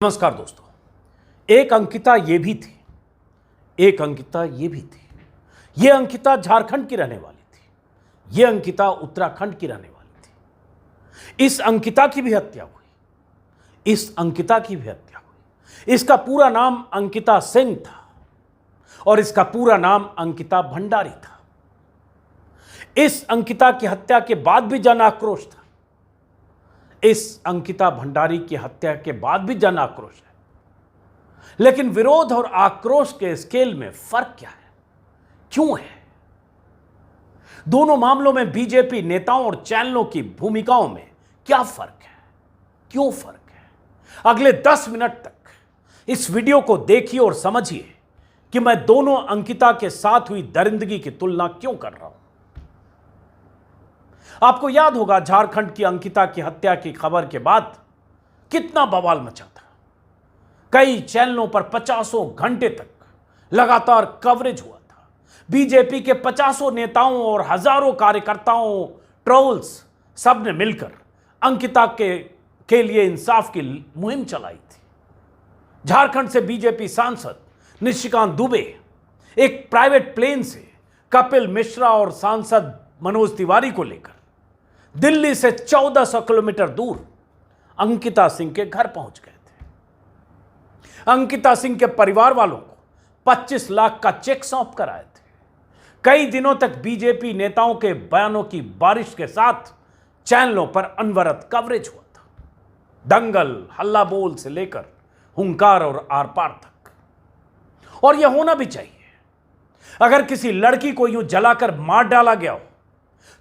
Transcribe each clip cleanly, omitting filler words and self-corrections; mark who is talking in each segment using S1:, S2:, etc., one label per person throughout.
S1: नमस्कार दोस्तों। एक अंकिता ये भी थी, एक अंकिता ये भी थी। ये अंकिता झारखंड की रहने वाली थी, ये अंकिता उत्तराखंड की रहने वाली थी। इस अंकिता की भी हत्या हुई, इस अंकिता की भी हत्या हुई। इसका पूरा नाम अंकिता सिंह था और इसका पूरा नाम अंकिता भंडारी था। इस अंकिता की हत्या के बाद भी जन आक्रोश था, इस अंकिता भंडारी की हत्या के बाद भी जन आक्रोश है। लेकिन विरोध और आक्रोश के स्केल में फर्क क्या है, क्यों है? दोनों मामलों में बीजेपी नेताओं और चैनलों की भूमिकाओं में क्या फर्क है, क्यों फर्क है? अगले 10 मिनट तक इस वीडियो को देखिए और समझिए कि मैं दोनों अंकिता के साथ हुई दरिंदगी की तुलना क्यों कर रहा हूं। आपको याद होगा, झारखंड की अंकिता की हत्या की खबर के बाद कितना बवाल मचा था। कई चैनलों पर 50 घंटे तक लगातार कवरेज हुआ था। बीजेपी के 50 नेताओं और हजारों कार्यकर्ताओं, ट्रोल्स, सब ने मिलकर अंकिता के लिए इंसाफ की मुहिम चलाई थी। झारखंड से बीजेपी सांसद निशिकांत दुबे एक प्राइवेट प्लेन से कपिल मिश्रा और सांसद मनोज तिवारी को लेकर दिल्ली से 1400 किलोमीटर दूर अंकिता सिंह के घर पहुंच गए थे। अंकिता सिंह के परिवार वालों को 25 लाख का चेक सौंप कर आए थे। कई दिनों तक बीजेपी नेताओं के बयानों की बारिश के साथ चैनलों पर अनवरत कवरेज हुआ था। दंगल, हल्ला बोल से लेकर हुंकार और आर पार तक। और यह होना भी चाहिए। अगर किसी लड़की को यूं जलाकर मार डाला गया हो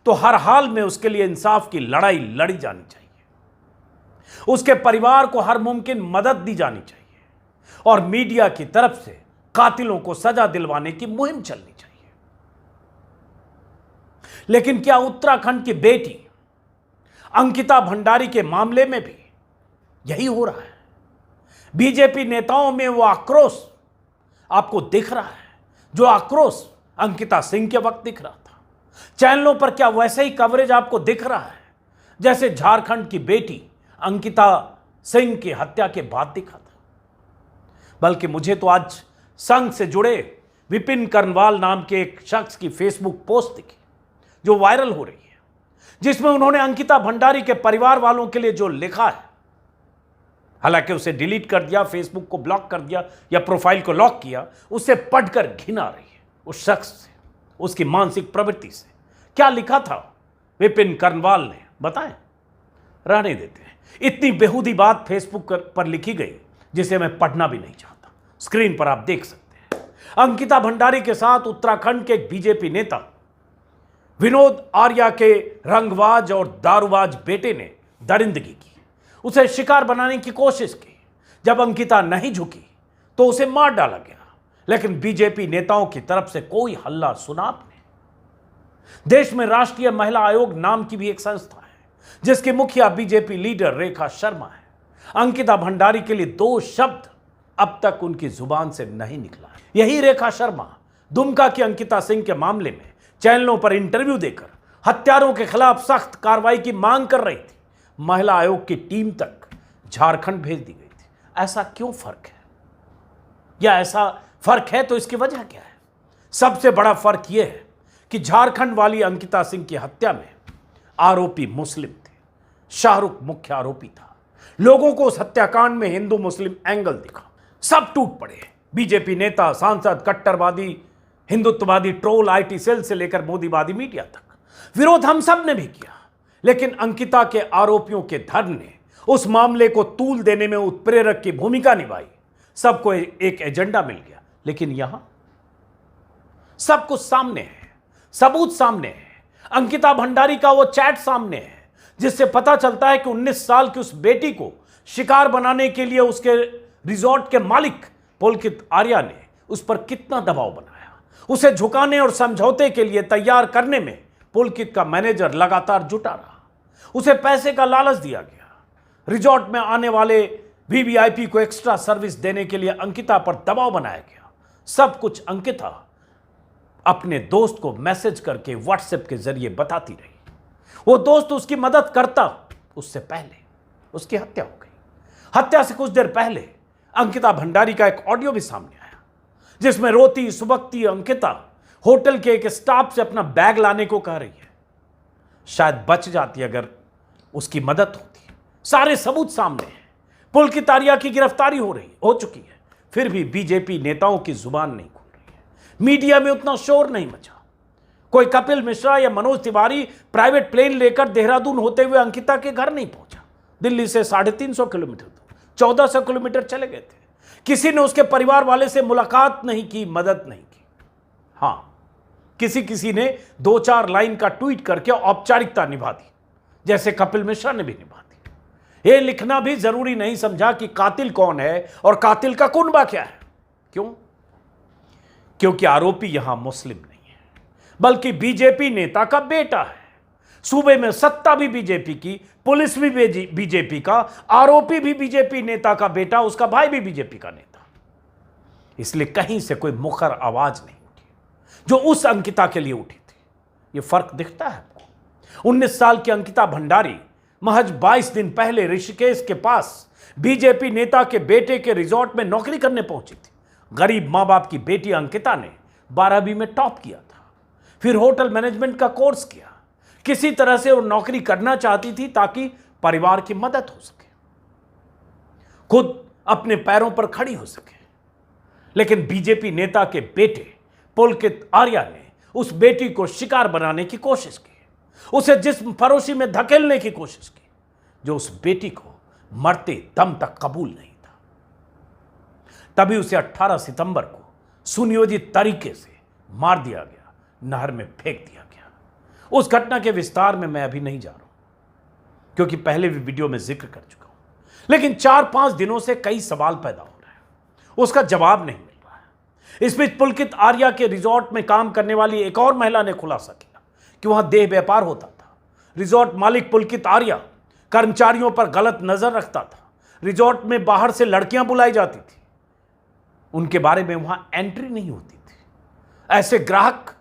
S1: तो हर हाल में उसके लिए इंसाफ की लड़ाई लड़ी जानी चाहिए। उसके परिवार को हर मुमकिन मदद दी जानी चाहिए और मीडिया की तरफ से कातिलों को सजा दिलवाने की मुहिम चलनी चाहिए। लेकिन क्या उत्तराखंड की बेटी अंकिता भंडारी के मामले में भी यही हो रहा है? बीजेपी नेताओं में वो आक्रोश आपको दिख रहा है जो आक्रोश अंकिता सिंह के वक्त दिख रहा था? चैनलों पर क्या वैसे ही कवरेज आपको दिख रहा है जैसे झारखंड की बेटी अंकिता सिंह की हत्या के बाद दिखा था? बल्कि मुझे तो आज संघ से जुड़े विपिन करनवाल नाम के एक शख्स की फेसबुक पोस्ट दिखी जो वायरल हो रही है, जिसमें उन्होंने अंकिता भंडारी के परिवार वालों के लिए जो लिखा है, हालांकि उसे डिलीट कर दिया, फेसबुक को ब्लॉक कर दिया या प्रोफाइल को लॉक किया, उसे पढ़कर घिन आ रही है उस शख्स से, उसकी मानसिक प्रवृत्ति से। क्या लिखा था विपिन करनवाल ने, बताएं? रहने देते हैं। इतनी बेहूदी बात फेसबुक पर लिखी गई जिसे मैं पढ़ना भी नहीं चाहता। स्क्रीन पर आप देख सकते हैं। अंकिता भंडारी के साथ उत्तराखंड के एक बीजेपी नेता विनोद आर्या के रंगबाज और दारूबाज बेटे ने दरिंदगी की, उसे शिकार बनाने की कोशिश की। जब अंकिता नहीं झुकी तो उसे मार डाला गया। लेकिन बीजेपी नेताओं की तरफ से कोई हल्ला सुना आपने? देश में राष्ट्रीय महिला आयोग नाम की भी एक संस्था है जिसकी मुखिया बीजेपी लीडर रेखा शर्मा है। अंकिता भंडारी के लिए 2 शब्द अब तक उनकी जुबान से नहीं निकला है। यही रेखा शर्मा दुमका की अंकिता सिंह के मामले में चैनलों पर इंटरव्यू देकर हत्यारों के खिलाफ सख्त कार्रवाई की मांग कर रही थी। महिला आयोग की टीम तक झारखंड भेज दी गई थी। ऐसा क्यों फर्क है? या ऐसा फर्क है तो इसकी वजह क्या है? सबसे बड़ा फर्क यह है कि झारखंड वाली अंकिता सिंह की हत्या में आरोपी मुस्लिम थे। शाहरुख मुख्य आरोपी था। लोगों को उस हत्याकांड में हिंदू मुस्लिम एंगल दिखा, सब टूट पड़े। बीजेपी नेता, सांसद, कट्टरवादी, हिंदुत्ववादी ट्रोल, आईटी सेल से लेकर मोदीवादी मीडिया तक। विरोध हम सब ने भी किया, लेकिन अंकिता के आरोपियों के धर्म ने उस मामले को तूल देने में उत्प्रेरक की भूमिका निभाई। सबको एक एजेंडा मिल गया। लेकिन यहां सब कुछ सामने है, सबूत सामने है। अंकिता भंडारी का वो चैट सामने है जिससे पता चलता है कि 19 साल की उस बेटी को शिकार बनाने के लिए उसके रिजॉर्ट के मालिक पुलकित आर्या ने उस पर कितना दबाव बनाया। उसे झुकाने और समझौते के लिए तैयार करने में पुलकित का मैनेजर लगातार जुटा रहा। उसे पैसे का लालच दिया गया। रिजॉर्ट में आने वाले वीवीआईपी को एक्स्ट्रा सर्विस देने के लिए अंकिता पर दबाव बनाया गया। सब कुछ अंकिता अपने दोस्त को मैसेज करके व्हाट्सएप के जरिए बताती रही। वो दोस्त उसकी मदद करता, उससे पहले उसकी हत्या हो गई। हत्या से कुछ देर पहले अंकिता भंडारी का एक ऑडियो भी सामने आया, जिसमें रोती सुबकती अंकिता होटल के एक स्टाफ से अपना बैग लाने को कह रही है। शायद बच जाती अगर उसकी मदद होती। सारे सबूत सामने हैं, पुलकित आर्या की गिरफ्तारी हो चुकी है, फिर भी बीजेपी नेताओं की जुबान नहीं खुल रही है। मीडिया में उतना शोर नहीं मचा। कोई कपिल मिश्रा या मनोज तिवारी प्राइवेट प्लेन लेकर देहरादून होते हुए अंकिता के घर नहीं पहुंचा। दिल्ली से 350 किलोमीटर दूर 1400 किलोमीटर चले गए थे। किसी ने उसके परिवार वाले से मुलाकात नहीं की, मदद नहीं की। हां, किसी ने 2-4 लाइन का ट्वीट करके औपचारिकता निभा दी, जैसे कपिल मिश्रा ने भी निभा दी। यह लिखना भी जरूरी नहीं समझा कि कातिल कौन है और कातिल का कुनबा क्या है। क्यों? क्योंकि आरोपी यहां मुस्लिम नहीं है, बल्कि बीजेपी नेता का बेटा है। सूबे में सत्ता भी बीजेपी की, पुलिस भी बीजेपी का, आरोपी भी बीजेपी नेता का बेटा, उसका भाई भी बीजेपी का नेता। इसलिए कहीं से कोई मुखर आवाज नहीं उठी जो उस अंकिता के लिए उठी थी। यह फर्क दिखता है आपको। 19 साल की अंकिता भंडारी महज 22 दिन पहले ऋषिकेश के पास बीजेपी नेता के बेटे के रिजॉर्ट में नौकरी करने पहुंची थी। गरीब मां बाप की बेटी अंकिता ने 12वीं में टॉप किया था, फिर होटल मैनेजमेंट का कोर्स किया। किसी तरह से वो नौकरी करना चाहती थी ताकि परिवार की मदद हो सके, खुद अपने पैरों पर खड़ी हो सके। लेकिन बीजेपी नेता के बेटे पुलकित आर्या ने उस बेटी को शिकार बनाने की कोशिश की, उसे जिस्म फरोशी में धकेलने की कोशिश की, जो उस बेटी को मरते दम तक कबूल नहीं था। तभी उसे 18 सितंबर को सुनियोजित तरीके से मार दिया गया, नहर में फेंक दिया गया। उस घटना के विस्तार में मैं अभी नहीं जा रहा हूं, क्योंकि पहले भी वीडियो में जिक्र कर चुका हूं। लेकिन 4-5 दिनों से कई सवाल पैदा हो रहे हैं, उसका जवाब नहीं मिल रहा है। इस बीच पुलकित आर्या के रिजॉर्ट में काम करने वाली एक और महिला ने खुलासा किया कि वहां देह व्यापार होता था। रिजॉर्ट मालिक पुलकित आर्या कर्मचारियों पर गलत नजर रखता था। रिजॉर्ट में बाहर से लड़कियां बुलाई जाती थी, उनके बारे में वहां एंट्री नहीं होती थी। ऐसे ग्राहक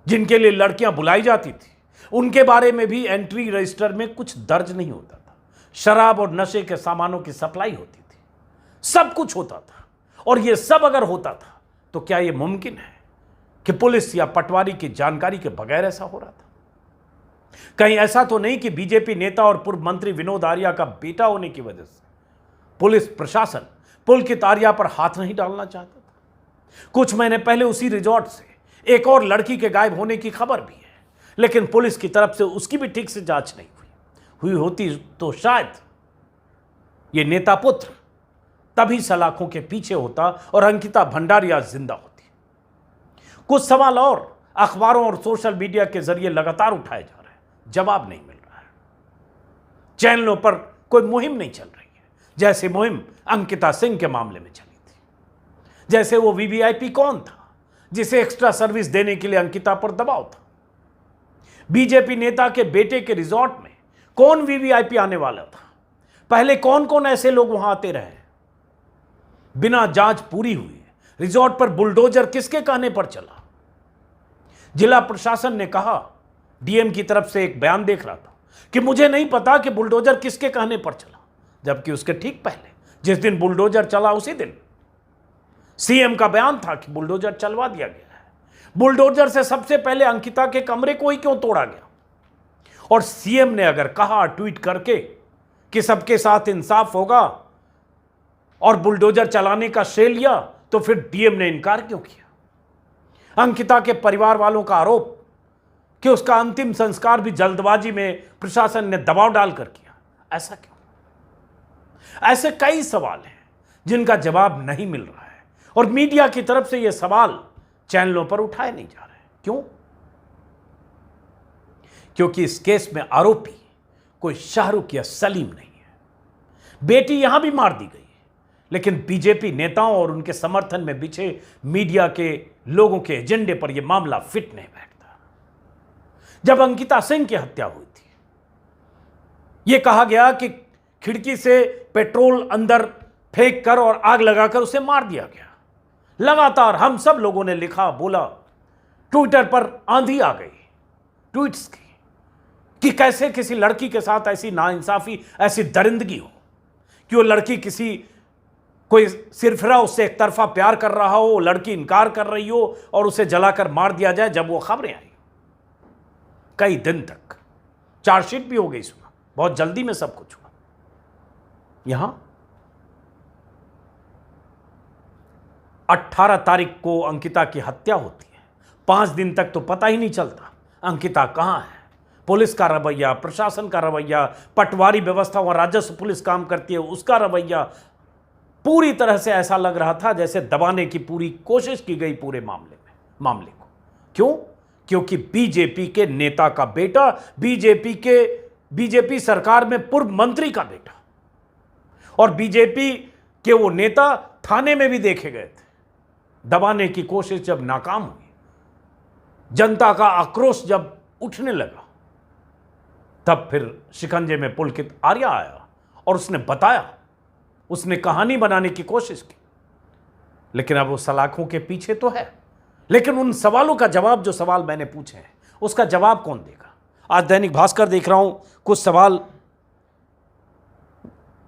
S1: जिनके लिए लड़कियां बुलाई जाती थी, उनके बारे में भी एंट्री रजिस्टर में कुछ दर्ज नहीं होता था। शराब और नशे के सामानों की सप्लाई होती थी, सब कुछ होता था। और यह सब अगर होता था तो क्या यह मुमकिन है कि पुलिस या पटवारी की जानकारी के बगैर ऐसा हो रहा था? कहीं ऐसा तो नहीं कि बीजेपी नेता और पूर्व मंत्री विनोद आर्या का बेटा होने की वजह से पुलिस प्रशासन पुलकित आर्या पर हाथ नहीं डालना चाहता था? कुछ महीने पहले उसी रिजॉर्ट से एक और लड़की के गायब होने की खबर भी है, लेकिन पुलिस की तरफ से उसकी भी ठीक से जांच नहीं हुई होती तो शायद ये नेता पुत्र तभी सलाखों के पीछे होता और अंकिता भंडारी आज जिंदा होती। कुछ सवाल और अखबारों और सोशल मीडिया के जरिए लगातार उठाए जा रहे हैं, जवाब नहीं मिल रहा है। चैनलों पर कोई मुहिम नहीं चल रही है, जैसे मुहिम अंकिता सिंह के मामले में चली थी। जैसे वो वीवीआईपी कौन था जिसे एक्स्ट्रा सर्विस देने के लिए अंकिता पर दबाव था। बीजेपी नेता के बेटे के रिजॉर्ट में कौन वीवीआईपी आने वाला था? पहले कौन कौन ऐसे लोग वहां आते रहे? बिना जांच पूरी हुई रिजॉर्ट पर बुलडोजर किसके कहने पर चला? जिला प्रशासन ने कहा, डीएम की तरफ से एक बयान देख रहा था कि मुझे नहीं पता कि बुलडोजर किसके कहने पर चला, जबकि उसके ठीक पहले जिस दिन बुलडोजर चला उसी दिन सीएम का बयान था कि बुलडोजर चलवा दिया गया है। बुलडोजर से सबसे पहले अंकिता के कमरे को ही क्यों तोड़ा गया? और सीएम ने अगर कहा ट्वीट करके कि सबके साथ इंसाफ होगा और बुलडोजर चलाने का श्रेय लिया, तो फिर डीएम ने इनकार क्यों किया? अंकिता के परिवार वालों का आरोप कि उसका अंतिम संस्कार भी जल्दबाजी में प्रशासन ने दबाव डालकर किया, ऐसा क्यों? ऐसे कई सवाल हैं जिनका जवाब नहीं मिल रहा है और मीडिया की तरफ से यह सवाल चैनलों पर उठाए नहीं जा रहे। क्यों? क्योंकि इस केस में आरोपी कोई शाहरुख या सलीम नहीं है। बेटी यहां भी मार दी गई, लेकिन बीजेपी नेताओं और उनके समर्थन में बिछे मीडिया के लोगों के एजेंडे पर यह मामला फिट नहीं बैठता। जब अंकिता सिंह की हत्या हुई थी, यह कहा गया कि खिड़की से पेट्रोल अंदर फेंक कर और आग लगाकर उसे मार दिया गया। लगातार हम सब लोगों ने लिखा, बोला, ट्विटर पर आंधी आ गई ट्वीट्स की कि कैसे किसी लड़की के साथ ऐसी नाइंसाफी, ऐसी दरिंदगी हो। कि वो लड़की किसी कोई सिरफिरा उससे एक तरफा प्यार कर रहा हो, लड़की इनकार कर रही हो और उसे जलाकर मार दिया जाए। जब वो खबरें आई कई दिन तक, चार्जशीट भी हो गई, सुना बहुत जल्दी में सब कुछ हुआ। यहां 18 तारीख को अंकिता की हत्या होती है। 5 दिन तक तो पता ही नहीं चलता अंकिता कहां है। पुलिस का रवैया, प्रशासन का रवैया, पटवारी व्यवस्था और राजस्व पुलिस काम करती है उसका रवैया, पूरी तरह से ऐसा लग रहा था जैसे दबाने की पूरी कोशिश की गई पूरे मामले को। क्यों? क्योंकि बीजेपी के नेता का बेटा, बीजेपी सरकार में पूर्व मंत्री का बेटा, और बीजेपी के वो नेता थाने में भी देखे गए थे। दबाने की कोशिश जब नाकाम हुई, जनता का आक्रोश जब उठने लगा, तब फिर शिकंजे में पुलकित आर्या आया और उसने बताया, उसने कहानी बनाने की कोशिश की। लेकिन अब वो सलाखों के पीछे तो है, लेकिन उन सवालों का जवाब, जो सवाल मैंने पूछे हैं, उसका जवाब कौन देगा? आज दैनिक भास्कर देख रहा हूं, कुछ सवाल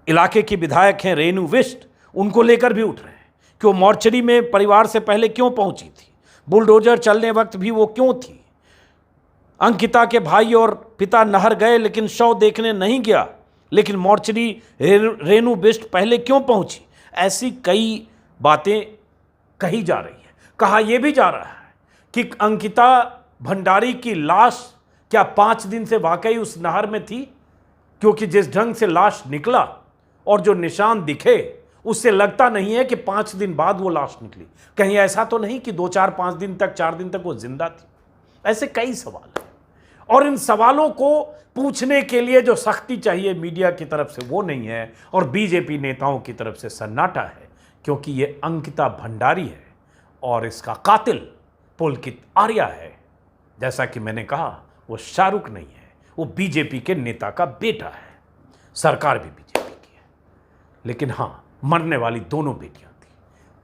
S1: इलाके की विधायक हैं रेणु बिष्ट, उनको लेकर भी उठ रहे हैं कि वो मोर्चरी में परिवार से पहले क्यों पहुंची थी, बुलडोजर चलने वक्त भी वो क्यों थी, अंकिता के भाई और पिता नहर गए लेकिन शव देखने नहीं गया, लेकिन मोर्चरी रेणु बिष्ट पहले क्यों पहुंची। ऐसी कई बातें कही जा रही है। कहा यह भी जा रहा है कि अंकिता भंडारी की लाश क्या 5 दिन से वाकई उस नहर में थी, क्योंकि जिस ढंग से लाश निकला और जो निशान दिखे उससे लगता नहीं है कि 5 दिन बाद वो लाश निकली। कहीं ऐसा तो नहीं कि 2-4-5 दिन तक, 4 दिन तक वो जिंदा थी। ऐसे कई सवाल हैं, और इन सवालों को पूछने के लिए जो सख्ती चाहिए मीडिया की तरफ से वो नहीं है, और बीजेपी नेताओं की तरफ से सन्नाटा है, क्योंकि ये अंकिता भंडारी है और इसका कातिल पुलकित आर्या है। जैसा कि मैंने कहा, वो शाहरुख नहीं है, वो बीजेपी के नेता का बेटा है। सरकार भी बीजेपी की है, लेकिन हां, मरने वाली दोनों बेटियां थी।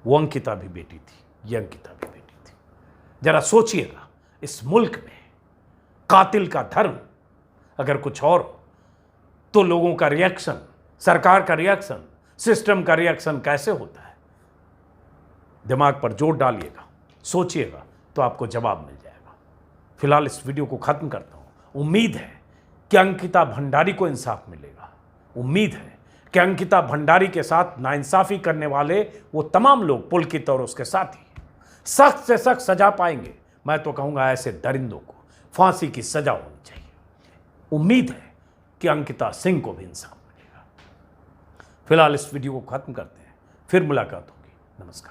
S1: वो अंकिता भी बेटी थी, ये अंकिता भी बेटी थी। जरा सोचिएगा, इस मुल्क में कातिल का धर्म अगर कुछ और हो तो लोगों का रिएक्शन, सरकार का रिएक्शन, सिस्टम का रिएक्शन कैसे होता है? दिमाग पर जोर डालिएगा, सोचिएगा, तो आपको जवाब मिल जाएगा। फिलहाल इस वीडियो को खत्म करता हूं। उम्मीद है कि अंकिता भंडारी को इंसाफ मिलेगा। उम्मीद है कि अंकिता भंडारी के साथ नाइंसाफी करने वाले वो तमाम लोग, पुलकित और उसके साथी, सख्त से सख्त सजा पाएंगे। मैं तो कहूंगा ऐसे दरिंदों को फांसी की सजा होनी चाहिए। उम्मीद है कि अंकिता सिंह को भी इंसाफ मिलेगा। फिलहाल इस वीडियो को खत्म करते हैं, फिर मुलाकात होगी। नमस्कार।